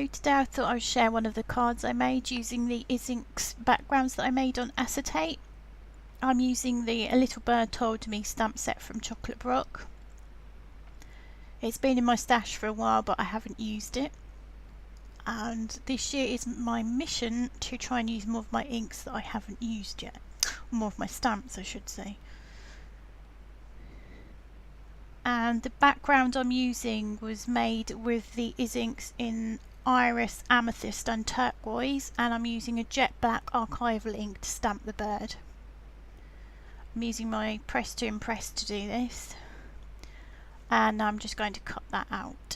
So today I thought I would share one of the cards I made using the Izink backgrounds that I made on acetate. I'm using the A Little Bird Told Me stamp set from Chocolate Baroque. It's been in my stash for a while but I haven't used it. And this year is my mission to try and use more of my inks that I haven't used yet. More of my stamps, I should say. And the background I'm using was made with the Izinks in Iris, Amethyst and Turquoise, and I'm using a jet black archival ink to stamp the bird. I'm using my Press to Impress to do this, and I'm just going to cut that out.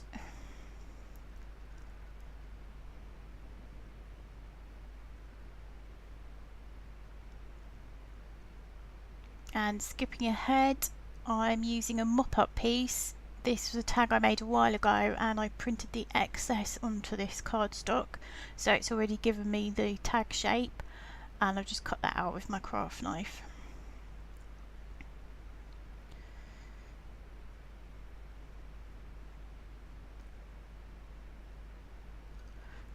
And skipping ahead, I'm using a mop-up piece. This was a tag I made a while ago and I printed the excess onto this cardstock, so it's already given me the tag shape, and I've just cut that out with my craft knife.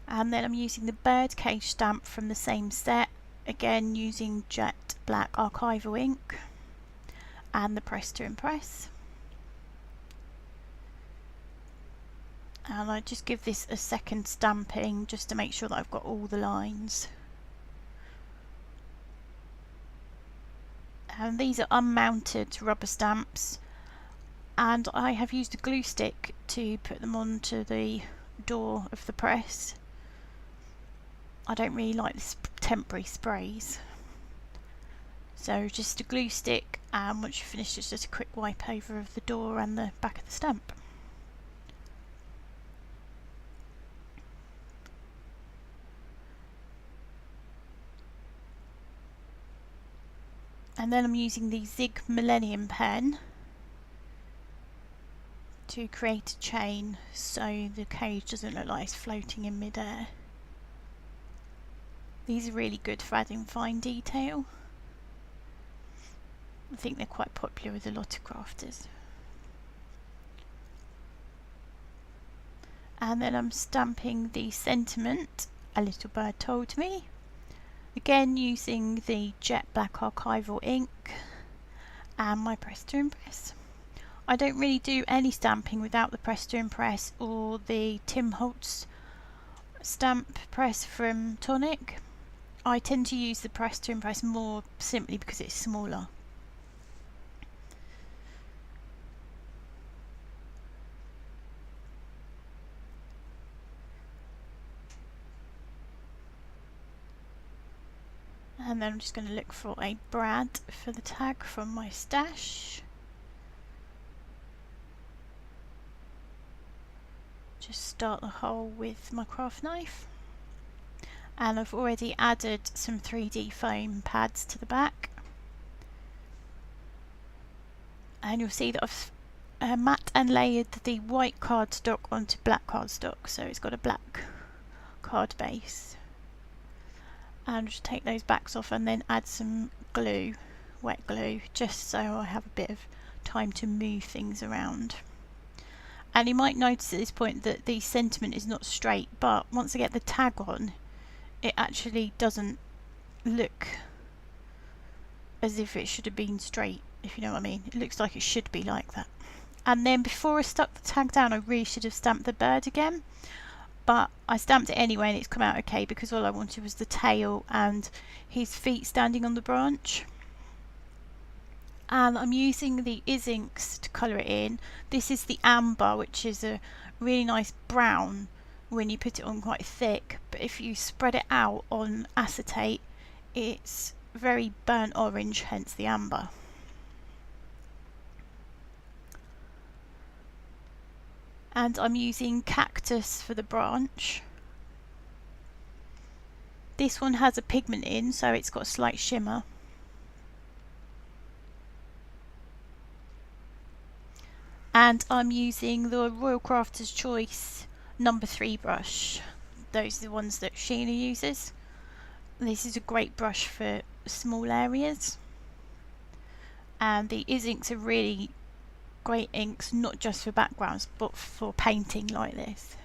And then I'm using the birdcage stamp from the same set, again using jet black archival ink and the Press to Impress. And I just give this a second stamping just to make sure that I've got all the lines. And these are unmounted rubber stamps, and I have used a glue stick to put them onto the door of the press. I don't really like this temporary sprays, so just a glue stick, and once you finish it's just a quick wipe over of the door and the back of the stamp. And then I'm using the Zig Millennium pen to create a chain so the cage doesn't look like it's floating in midair. These are really good for adding fine detail. I think they're quite popular with a lot of crafters. And then I'm stamping the sentiment, A Little Bird Told Me. Again using the jet black archival ink and my Press to Impress. I don't really do any stamping without the Press to Impress or the Tim Holtz stamp press from Tonic. I tend to use the Press to Impress more simply because it's smaller. And then I'm just going to look for a brad for the tag from my stash. Just start the hole with my craft knife. And I've already added some 3D foam pads to the back. And you'll see that I've matte and layered the white cardstock onto black cardstock, so it's got a black card base. And just take those backs off and then add some glue, wet glue, just so I have a bit of time to move things around. And you might notice at this point that the sentiment is not straight, but once I get the tag on, it actually doesn't look as if it should have been straight, if you know what I mean. It looks like it should be like that. And then before I stuck the tag down, I really should have stamped the bird again. But I stamped it anyway and it's come out okay because all I wanted was the tail and his feet standing on the branch. And I'm using the Izinks to colour it in. This is the amber, which is a really nice brown when you put it on quite thick, but if you spread it out on acetate it's very burnt orange, hence the amber. And I'm using cactus for the branch. This one has a pigment in, so it's got a slight shimmer. And I'm using the Royal Crafter's Choice number 3 brush. Those are the ones that Sheena uses. This is a great brush for small areas. And the Izinks are really great inks, not just for backgrounds but for painting like this.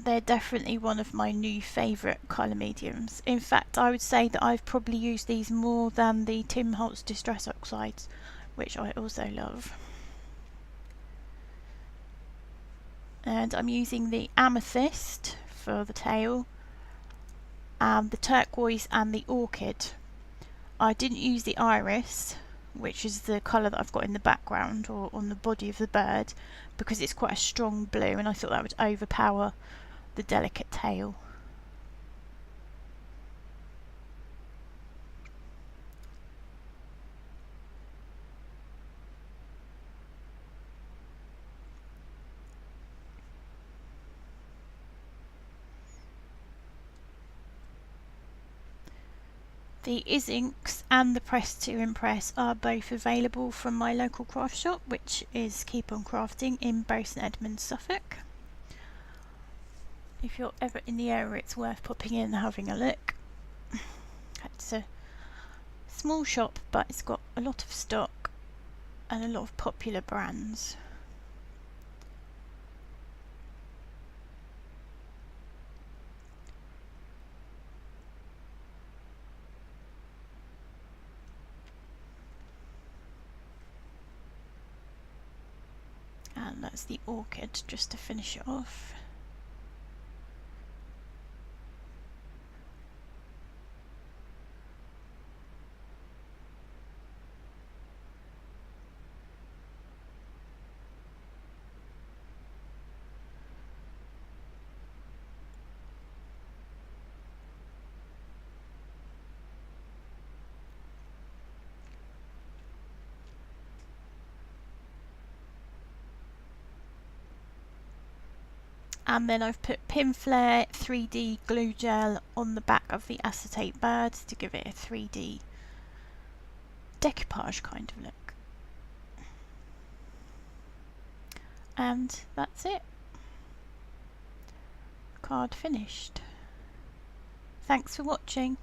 they're definitely one of my new favourite colour mediums. In fact, I would say that I've probably used these more than the Tim Holtz Distress Oxides, which I also love. And I'm using the Amethyst for the tail, and the Turquoise and the Orchid. I didn't use the Iris, which is the colour that I've got in the background or on the body of the bird, because it's quite a strong blue and I thought that would overpower the delicate tail. The Izinks and the Press to Impress are both available from my local craft shop, which is Keep On Crafting in Bury St Edmunds, Suffolk. If you're ever in the area, it's worth popping in and having a look. It's a small shop, but it's got a lot of stock and a lot of popular brands. And that's the Orchid, just to finish it off. And then I've put Pinflair 3D glue gel on the back of the acetate birds to give it a 3D decoupage kind of look. And that's it. Card finished. Thanks for watching.